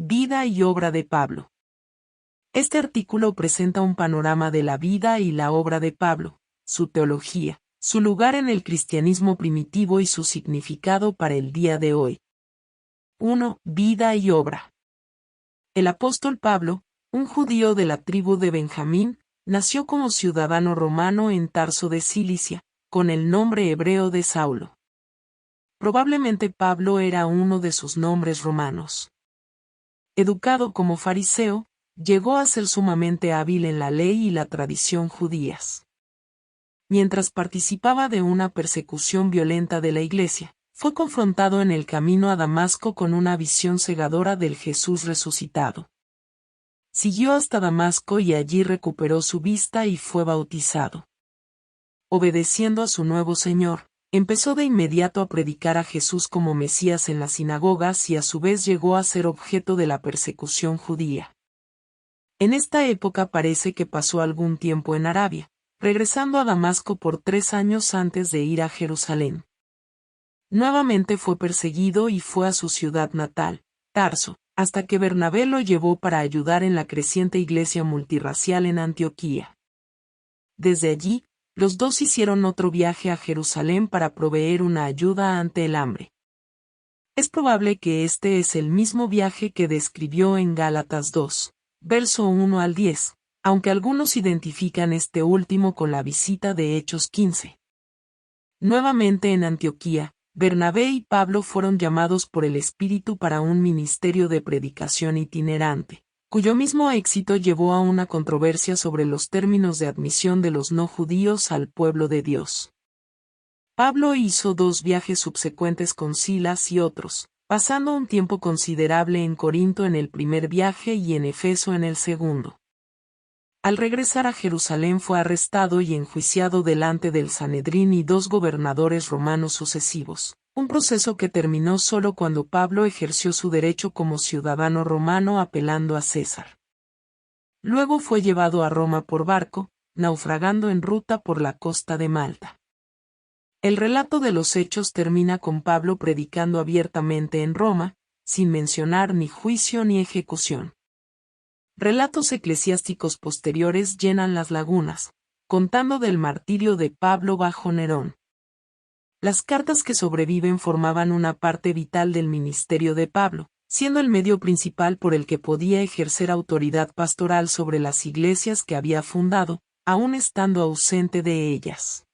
Vida y obra de Pablo. Este artículo presenta un panorama de la vida y la obra de Pablo, su teología, su lugar en el cristianismo primitivo y su significado para el día de hoy. 1. Vida y obra. El apóstol Pablo, un judío de la tribu de Benjamín, nació como ciudadano romano en Tarso de Cilicia, con el nombre hebreo de Saulo. Probablemente Pablo era uno de sus nombres romanos. Educado como fariseo, llegó a ser sumamente hábil en la ley y la tradición judías. Mientras participaba de una persecución violenta de la iglesia, fue confrontado en el camino a Damasco con una visión cegadora del Jesús resucitado. Siguió hasta Damasco y allí recuperó su vista y fue bautizado. Obedeciendo a su nuevo Señor, empezó de inmediato a predicar a Jesús como Mesías en las sinagogas y a su vez llegó a ser objeto de la persecución judía. En esta época parece que pasó algún tiempo en Arabia, regresando a Damasco por 3 años antes de ir a Jerusalén. Nuevamente fue perseguido y fue a su ciudad natal, Tarso, hasta que Bernabé lo llevó para ayudar en la creciente iglesia multirracial en Antioquía. Desde allí, los dos hicieron otro viaje a Jerusalén para proveer una ayuda ante el hambre. Es probable que este es el mismo viaje que describió en Gálatas 2, verso 1 al 10, aunque algunos identifican este último con la visita de Hechos 15. Nuevamente en Antioquía, Bernabé y Pablo fueron llamados por el Espíritu para un ministerio de predicación itinerante, cuyo mismo éxito llevó a una controversia sobre los términos de admisión de los no judíos al pueblo de Dios. Pablo hizo 2 viajes subsecuentes con Silas y otros, pasando un tiempo considerable en Corinto en el primer viaje y en Efeso en el segundo. Al regresar a Jerusalén fue arrestado y enjuiciado delante del Sanedrín y 2 gobernadores romanos sucesivos, un proceso que terminó solo cuando Pablo ejerció su derecho como ciudadano romano apelando a César. Luego fue llevado a Roma por barco, naufragando en ruta por la costa de Malta. El relato de los hechos termina con Pablo predicando abiertamente en Roma, sin mencionar ni juicio ni ejecución. Relatos eclesiásticos posteriores llenan las lagunas, contando del martirio de Pablo bajo Nerón. Las cartas que sobreviven formaban una parte vital del ministerio de Pablo, siendo el medio principal por el que podía ejercer autoridad pastoral sobre las iglesias que había fundado, aun estando ausente de ellas.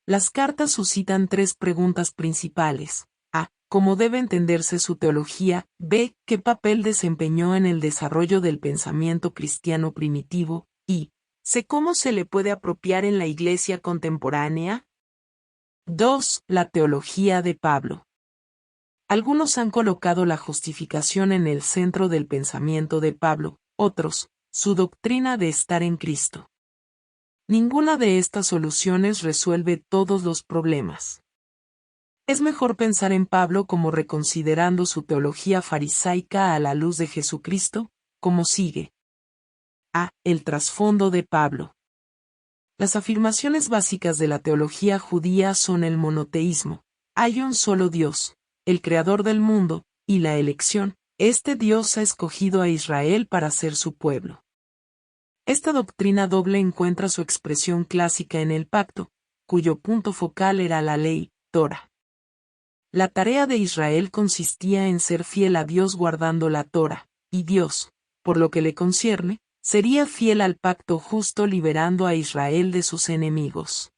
Las cartas suscitan 3 preguntas principales. A. ¿Cómo debe entenderse su teología? B. ¿Qué papel desempeñó en el desarrollo del pensamiento cristiano primitivo? Y C. ¿Cómo se le puede apropiar en la iglesia contemporánea? 2. La teología de Pablo. Algunos han colocado la justificación en el centro del pensamiento de Pablo, otros, su doctrina de estar en Cristo. Ninguna de estas soluciones resuelve todos los problemas. Es mejor pensar en Pablo como reconsiderando su teología farisaica a la luz de Jesucristo, como sigue. A. El trasfondo de Pablo. Las afirmaciones básicas de la teología judía son el monoteísmo. Hay un solo Dios, el creador del mundo, y la elección. Este Dios ha escogido a Israel para ser su pueblo. Esta doctrina doble encuentra su expresión clásica en el pacto, cuyo punto focal era la ley, Torah. La tarea de Israel consistía en ser fiel a Dios guardando la Torah, y Dios, por lo que le concierne, sería fiel al pacto justo liberando a Israel de sus enemigos.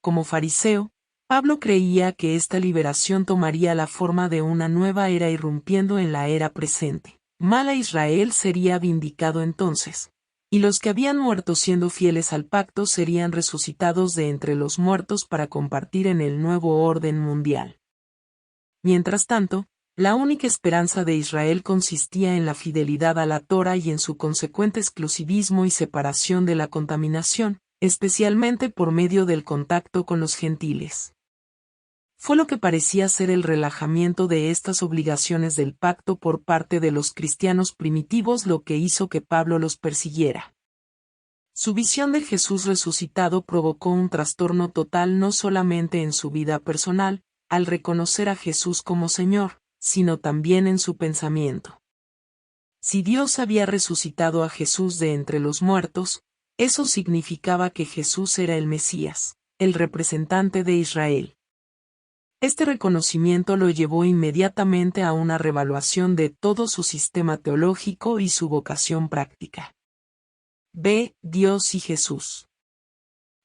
Como fariseo, Pablo creía que esta liberación tomaría la forma de una nueva era irrumpiendo en la era presente. Mala Israel sería vindicado entonces, y los que habían muerto siendo fieles al pacto serían resucitados de entre los muertos para compartir en el nuevo orden mundial. Mientras tanto, la única esperanza de Israel consistía en la fidelidad a la Torah y en su consecuente exclusivismo y separación de la contaminación, especialmente por medio del contacto con los gentiles. Fue lo que parecía ser el relajamiento de estas obligaciones del pacto por parte de los cristianos primitivos lo que hizo que Pablo los persiguiera. Su visión de Jesús resucitado provocó un trastorno total no solamente en su vida personal, al reconocer a Jesús como Señor, sino también en su pensamiento. Si Dios había resucitado a Jesús de entre los muertos, eso significaba que Jesús era el Mesías, el representante de Israel. Este reconocimiento lo llevó inmediatamente a una revaluación de todo su sistema teológico y su vocación práctica. B. Dios y Jesús.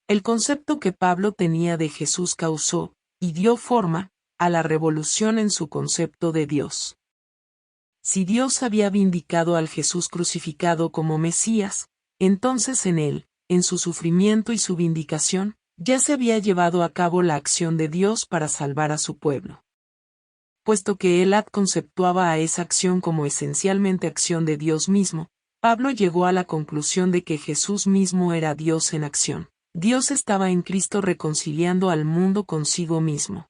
El concepto que Pablo tenía de Jesús causó, y dio forma, a la revolución en su concepto de Dios. Si Dios había vindicado al Jesús crucificado como Mesías, entonces en él, en su sufrimiento y su vindicación, ya se había llevado a cabo la acción de Dios para salvar a su pueblo. Puesto que él conceptuaba a esa acción como esencialmente acción de Dios mismo, Pablo llegó a la conclusión de que Jesús mismo era Dios en acción. Dios estaba en Cristo reconciliando al mundo consigo mismo.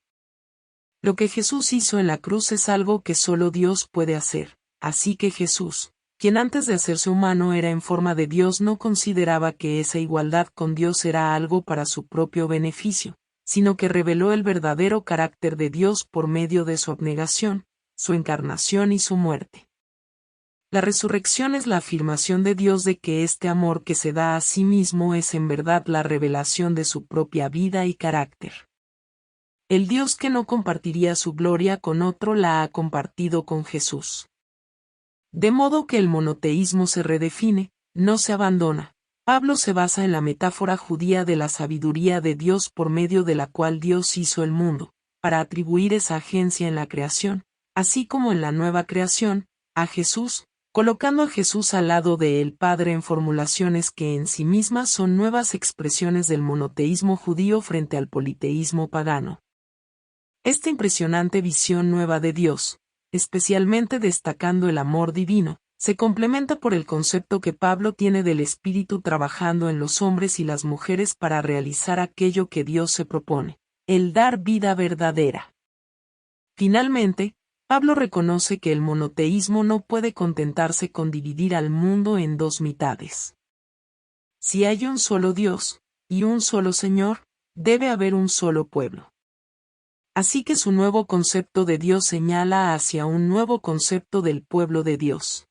Lo que Jesús hizo en la cruz es algo que solo Dios puede hacer, así que Jesús, quien antes de hacerse humano era en forma de Dios, no consideraba que esa igualdad con Dios era algo para su propio beneficio, sino que reveló el verdadero carácter de Dios por medio de su abnegación, su encarnación y su muerte. La resurrección es la afirmación de Dios de que este amor que se da a sí mismo es en verdad la revelación de su propia vida y carácter. El Dios que no compartiría su gloria con otro la ha compartido con Jesús. De modo que el monoteísmo se redefine, no se abandona. Pablo se basa en la metáfora judía de la sabiduría de Dios por medio de la cual Dios hizo el mundo, para atribuir esa agencia en la creación, así como en la nueva creación, a Jesús, colocando a Jesús al lado de el Padre en formulaciones que en sí mismas son nuevas expresiones del monoteísmo judío frente al politeísmo pagano. Esta impresionante visión nueva de Dios, especialmente destacando el amor divino, se complementa por el concepto que Pablo tiene del Espíritu trabajando en los hombres y las mujeres para realizar aquello que Dios se propone, el dar vida verdadera. Finalmente, Pablo reconoce que el monoteísmo no puede contentarse con dividir al mundo en dos mitades. Si hay un solo Dios, y un solo Señor, debe haber un solo pueblo. Así que su nuevo concepto de Dios señala hacia un nuevo concepto del pueblo de Dios.